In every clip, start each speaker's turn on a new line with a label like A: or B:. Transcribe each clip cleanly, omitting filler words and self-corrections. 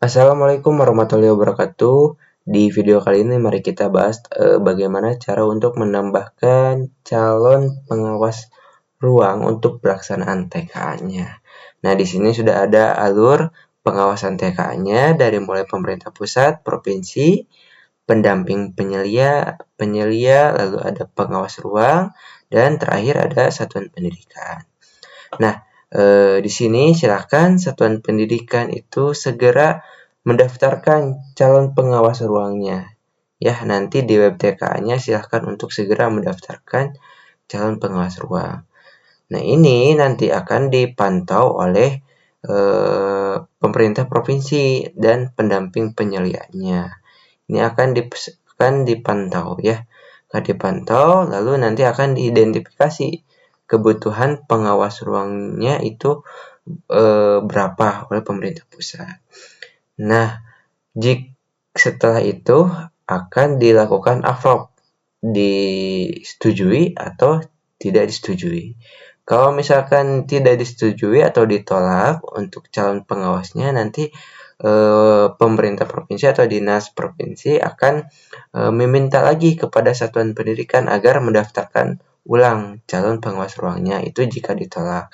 A: Assalamualaikum warahmatullahi wabarakatuh. Di video kali ini mari kita bahas bagaimana cara untuk menambahkan calon pengawas ruang untuk pelaksanaan TKA-nya. Nah, di sini sudah ada alur pengawasan TKA-nya dari mulai pemerintah pusat, provinsi, pendamping penyelia, lalu ada pengawas ruang, dan terakhir ada satuan pendidikan. Nah, di sini silakan satuan pendidikan itu segera mendaftarkan calon pengawas ruangnya. Ya, nanti di web TKA-nya silakan untuk segera mendaftarkan calon pengawas ruang. Nah, ini nanti akan dipantau oleh pemerintah provinsi dan pendamping penyelianya. Ini akan dipantau ya. Akan dipantau, lalu nanti akan diidentifikasi kebutuhan pengawas ruangnya itu berapa oleh pemerintah pusat. Nah, setelah itu akan dilakukan approve, disetujui atau tidak disetujui. Kalau misalkan tidak disetujui atau ditolak untuk calon pengawasnya, nanti pemerintah provinsi atau dinas provinsi akan meminta lagi kepada satuan pendidikan agar mendaftarkan ulang calon pengawas ruangnya, itu jika ditolak.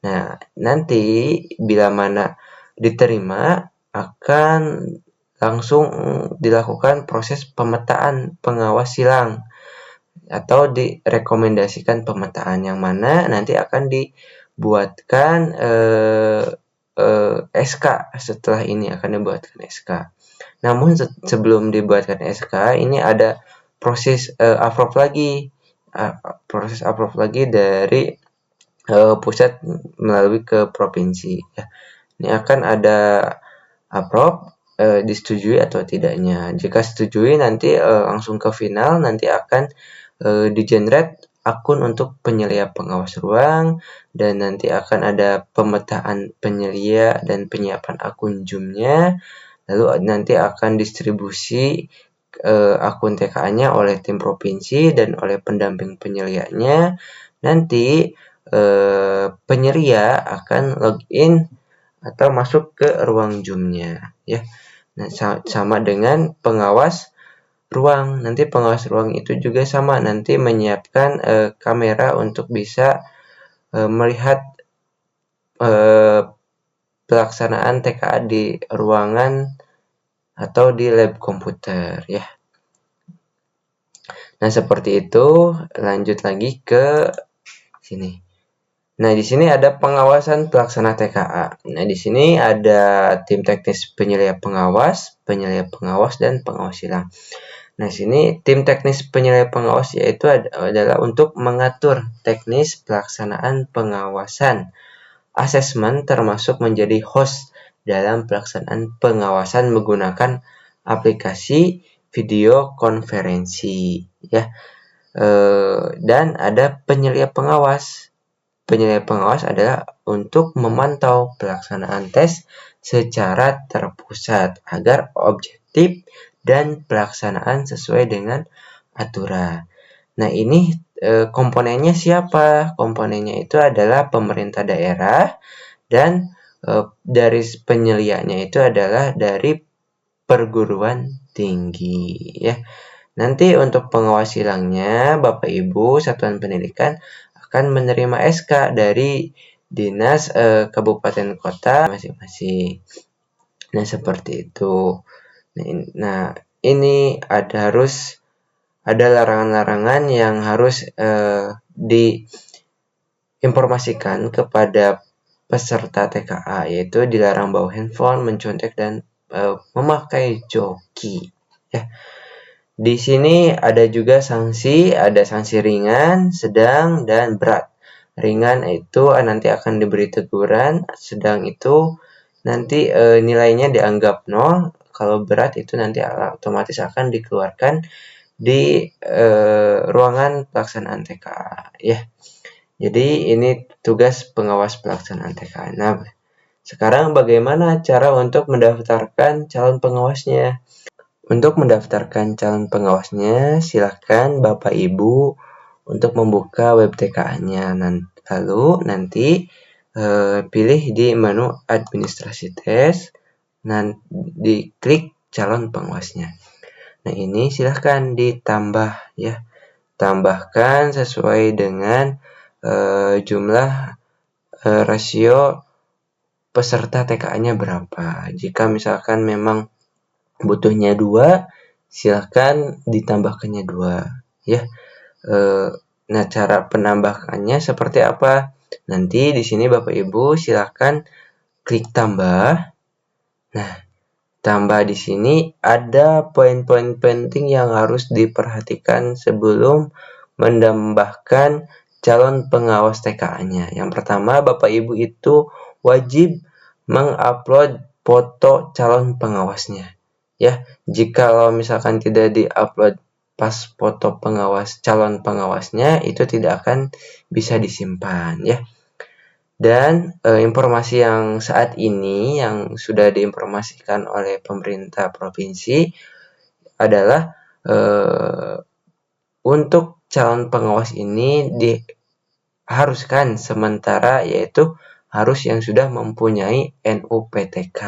A: Nah, nanti bila mana diterima akan langsung dilakukan proses pemetaan pengawas silang atau direkomendasikan pemetaan, yang mana nanti akan dibuatkan SK. Setelah ini akan dibuatkan SK. Namun sebelum dibuatkan SK ini ada proses approve lagi dari pusat melalui ke provinsi ya. Ini akan ada approve, disetujui atau tidaknya. Jika setujui nanti langsung ke final, nanti akan di-generate akun untuk penyelia pengawas ruang, dan nanti akan ada pemetaan penyelia dan penyiapan akun Zoom-nya. Lalu nanti akan distribusi akun TKA-nya oleh tim provinsi dan oleh pendamping penyelianya. Nanti penyelia akan login atau masuk ke ruang Zoom-nya ya. Nah, sama dengan pengawas ruang. Nanti pengawas ruang itu juga sama, nanti menyiapkan kamera untuk bisa melihat pelaksanaan TKA di ruangan atau di lab komputer ya. Nah, seperti itu. Lanjut lagi ke sini. Nah, di sini ada pengawasan pelaksana TKA. Nah, di sini ada tim teknis penyelia pengawas, dan pengawas silang. Nah, sini tim teknis penyelia pengawas yaitu adalah untuk mengatur teknis pelaksanaan pengawasan, asesmen, termasuk menjadi host dalam pelaksanaan pengawasan menggunakan aplikasi video konferensi ya. Dan ada penyelia pengawas. Penyelia pengawas adalah untuk memantau pelaksanaan tes secara terpusat agar objektif dan pelaksanaan sesuai dengan aturan. Nah, ini komponennya siapa? Komponennya itu adalah pemerintah daerah, dan dari penyelianya itu adalah dari perguruan tinggi ya. Nanti untuk pengawas silangnya, Bapak Ibu satuan pendidikan akan menerima SK dari dinas kabupaten kota masing-masing. Nah, seperti itu. Nah, ini harus ada larangan-larangan yang harus diinformasikan kepada peserta TKA, yaitu dilarang bawa handphone, mencontek, dan memakai joki ya. Di sini ada juga ada sanksi ringan, sedang, dan berat. Ringan itu nanti akan diberi teguran, sedang itu nanti nilainya dianggap 0, kalau berat itu nanti otomatis akan dikeluarkan di ruangan pelaksanaan TKA ya. Jadi ini tugas pengawas pelaksanaan TKA. Nah, sekarang bagaimana cara untuk mendaftarkan calon pengawasnya? Untuk mendaftarkan calon pengawasnya, silakan Bapak Ibu untuk membuka web TKA-nya. Lalu nanti pilih di menu administrasi tes, Nah, diklik calon pengawasnya. Nah, ini silahkan ditambah ya. Tambahkan sesuai dengan jumlah rasio peserta TKA-nya berapa. Jika misalkan memang butuhnya 2, silahkan ditambahkannya 2 ya. Nah, cara penambahannya seperti apa? Nanti di sini Bapak Ibu silahkan klik tambah. Nah, tambah di sini ada poin-poin penting yang harus diperhatikan sebelum menambahkan calon pengawas TKA-nya. Yang pertama, Bapak Ibu itu wajib mengupload foto calon pengawasnya. Ya, jika misalkan tidak diupload pas foto calon pengawasnya, itu tidak akan bisa disimpan ya. Dan informasi yang saat ini yang sudah diinformasikan oleh pemerintah provinsi adalah untuk calon pengawas ini diharuskan sementara, yaitu harus yang sudah mempunyai NUPTK.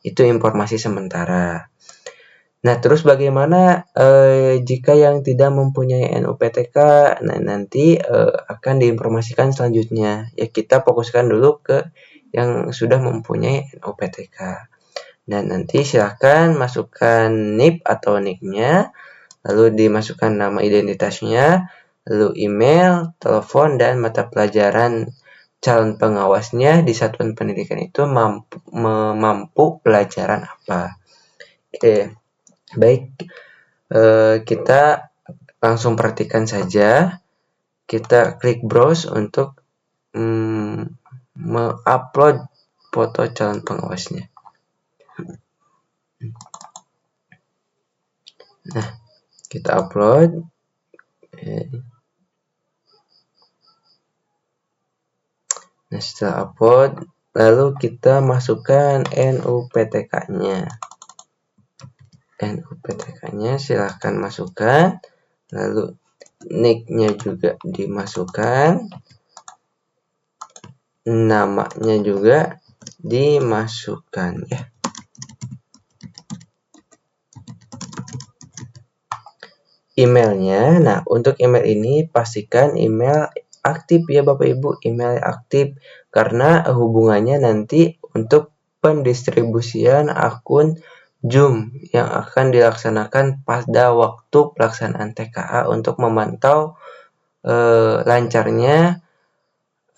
A: Itu informasi sementara. Nah, terus bagaimana jika yang tidak mempunyai NUPTK? Nah, nanti akan diinformasikan selanjutnya. Ya, kita fokuskan dulu ke yang sudah mempunyai NUPTK. Dan nanti silakan masukkan NIP atau NIK-nya, lalu dimasukkan nama identitasnya, lalu email, telepon, dan mata pelajaran calon pengawasnya di satuan pendidikan itu mampu pelajaran apa. Oke. Baik, kita langsung perhatikan saja. Kita klik browse untuk mengupload foto calon pengawasnya. Nah, kita upload. Nah, setelah upload, lalu kita masukkan NUPTK-nya. NUPTK-nya silahkan masukkan, lalu NIK-nya juga dimasukkan, namanya juga dimasukkan ya. Emailnya, nah untuk email ini pastikan email aktif ya Bapak Ibu, email aktif karena hubungannya nanti untuk pendistribusian akun Zoom yang akan dilaksanakan pada waktu pelaksanaan TKA untuk memantau lancarnya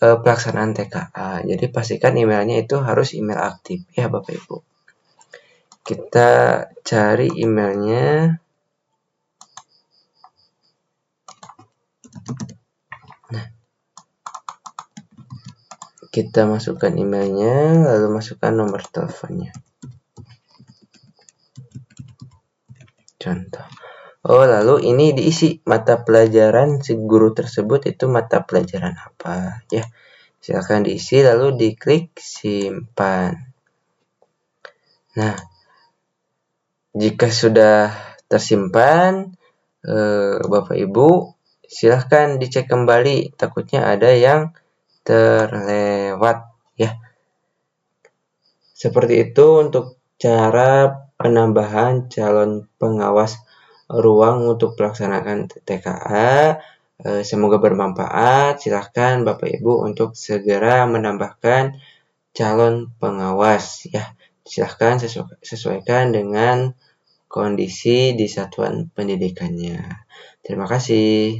A: pelaksanaan TKA. Jadi pastikan emailnya itu harus email aktif ya Bapak Ibu. Kita cari emailnya. Nah, kita masukkan emailnya, lalu masukkan nomor teleponnya. Contoh. Oh, lalu ini diisi mata pelajaran si guru tersebut itu mata pelajaran apa ya. Silakan diisi lalu diklik simpan. Nah, jika sudah tersimpan, Bapak Ibu silahkan dicek kembali, takutnya ada yang terlewat ya. Seperti itu untuk cara penambahan calon pengawas ruang untuk pelaksanaan TKA. Semoga bermanfaat. Silahkan Bapak Ibu untuk segera menambahkan calon pengawas ya. Silahkan sesuaikan dengan kondisi di satuan pendidikannya. Terima kasih.